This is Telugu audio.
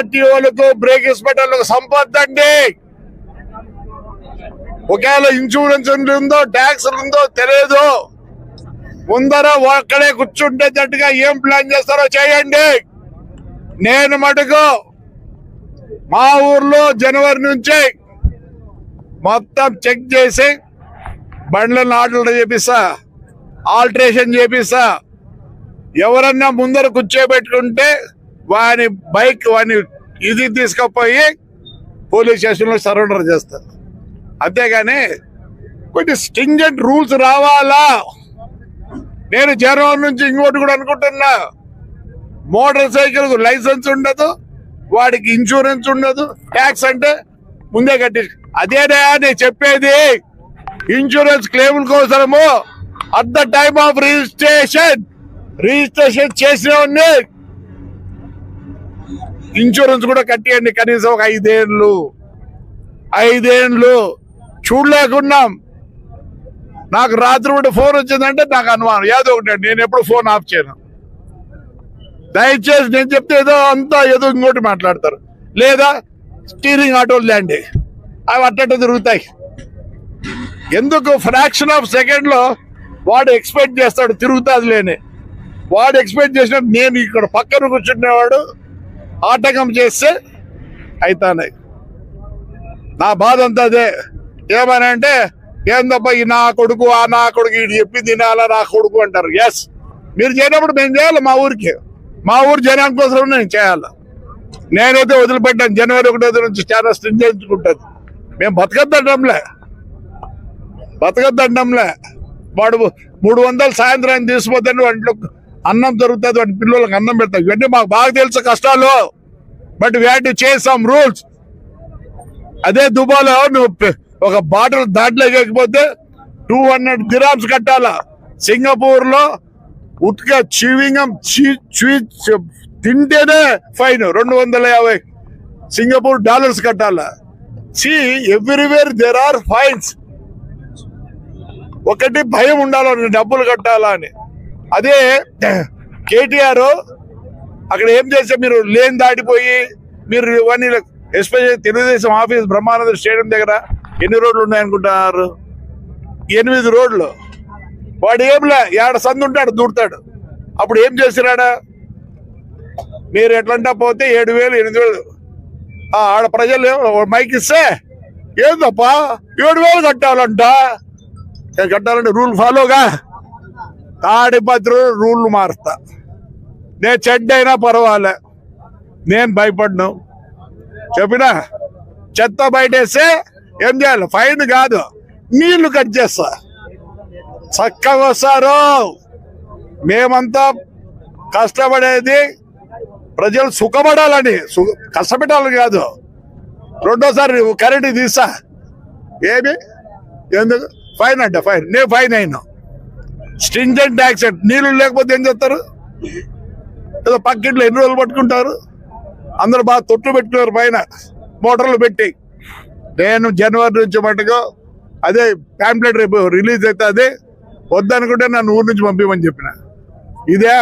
వాళ్ళకు బ్రేక్ పెట్టాలకు సంపద్దండి. ఒకవేళ ఇన్సూరెన్స్ ఉందో ట్యాక్స్ ఉందో తెలియదు. ముందర ఒక్కడే కూర్చుంటేటట్టుగా ఏం ప్లాన్ చేస్తారో చేయండి. నేను మటుకు మా ఊర్లో జనవరి నుంచి మొత్తం చెక్ చేసి బండ్లను ఆర్డర్ చేపిస్తా, ఆల్టరేషన్ చేపిస్తా. ఎవరన్నా ముందర కూర్చోబెట్టుకుంటే వాని బైక్ వాని ఇది తీసుకుపోయి పోలీస్ స్టేషన్లో సరెండర్ చేస్తారు. అంతేగాని కొన్ని స్ట్రింజెంట్ రూల్స్ రావాలా. నేను జనవరి నుంచి ఇంకోటి కూడా అనుకుంటున్నా, మోటార్ సైకిల్ లైసెన్స్ ఉండదు, వాడికి ఇన్సూరెన్స్ ఉండదు, ట్యాక్స్ అంటే ముందే కట్టి. అదేనా నేను చెప్పేది. ఇన్సూరెన్స్ క్లెయిమ్ కోసము at the time of registration చేసిన ఇన్సూరెన్స్ కూడా కట్టియండి. కనీసం ఒక 5 ఏళ్ళు చూడలేకున్నాం. నాకు రాత్రి కూడా ఫోన్ వచ్చిందంటే నాకు అనుమానం ఏదో ఒకటి. నేను ఎప్పుడు ఫోన్ ఆఫ్ చేయను. దయచేసి నేను చెప్తే ఏదో అంతా ఏదో ఇంకోటి మాట్లాడతారు. లేదా స్టీరింగ్ ఆటోలు లేండి, అవి అట్టట్టు తిరుగుతాయి. ఎందుకు ఫ్రాక్షన్ ఆఫ్ సెకండ్ లో వాడు ఎక్స్పెక్ట్ చేస్తాడు తిరుగుతుంది లేని. వాడు ఎక్స్పెక్ట్ చేసినట్టు నేను ఇక్కడ పక్కన కూర్చునేవాడు ఆటంకం చేస్తే అయితానే. నా బాధ అంతా అదే. ఏమని అంటే ఏందబ్బా ఈ నా కొడుకు ఆ నా కొడుకు ఇది చెప్పి తినాలా నా కొడుకు అంటారు. ఎస్, మీరు చేయనప్పుడు మేము చేయాలి. మా ఊరికి మా ఊరు జనం కోసం నేను చేయాలి. నేనైతే వదిలిపెట్టాను. జనవరి 1 నుంచి చాలా స్ట్రింజెంచుకుంటుంది. మేము బతకద్దండంలే. వాడు 300 సాయంత్రం తీసుకుపోతే వాటిలో అన్నం దొరుకుతుంది, వాటి పిల్లలకు అన్నం పెడతాం. ఇవన్నీ మాకు బాగా తెలుసు కష్టాలు. But we have to change some rules. అదే దుబాయ్లో నువ్వు ఒక బాటిల్ దాంట్లో ఎక్కకపోతే 200 dirhams కట్టాలా. సింగపూర్ లో ఉట్గా చీవింగం తింటేనే ఫైన్ 250 సింగపూర్ డాలర్స్ కట్టాలా. Everywhere there are fines. ఒకటి భయం ఉండాలని డబ్బులు కట్టాలా అని. అదే కేటీఆర్ అక్కడ ఏం చేస్తే మీరు లేన్ దాటిపోయి మీరు ఇవన్నీ especially Telugu Desam office Brahmananda stadium దగ్గర ఎన్ని రోడ్లు ఉన్నాయనుకుంటారు? 8 రోడ్లు. వాడు ఏంలే ఏడ సందు ఉంటాడు దూడతాడు. అప్పుడు ఏం చేసిరాడా? మీరు ఎట్లంటా పోతే 7,000 8,000 ఆడ ప్రజలు మైక్ ఇస్తే ఏందప్పా 7,000 కట్టాలంటే రూల్ ఫాలోగా తాడిపత్రి రూల్ మారుస్తా. నేను చెడ్డ అయినా పర్వాలే, నేను భయపడ్ను. చెప్పినా చెత్త బయటేస్తే ఏం చేయాలి? ఫైన్ కాదు, నీళ్లు కట్ చేస్తా. చక్కగా వస్తారు. మేమంతా కష్టపడేది ప్రజలు సుఖపడాలని, కష్టపెట్టాలని కాదు. రెండోసారి కరెంట్ తీస్తా. ఏమి ఎందుకు ఫైన్ అంటే ఫైన్. నేను ఫైన్ అయినా. Stringent tax. నీళ్లు లేకపోతే ఏం చేస్తారు? ఏదో పక్కింట్లో ఎన్ని రోజులు పట్టుకుంటారు? అందరూ బాగా తొట్టు పెట్టుకున్నారు పైన మోటార్లు పెట్టి. నేను జనవరి నుంచి మటుకు అదే ప్యాంప్లెట్ రేపు రిలీజ్ అవుతుంది. వద్దనుకుంటే నన్ను ఊరి నుంచి పంపించమని చెప్పిన. ఇదే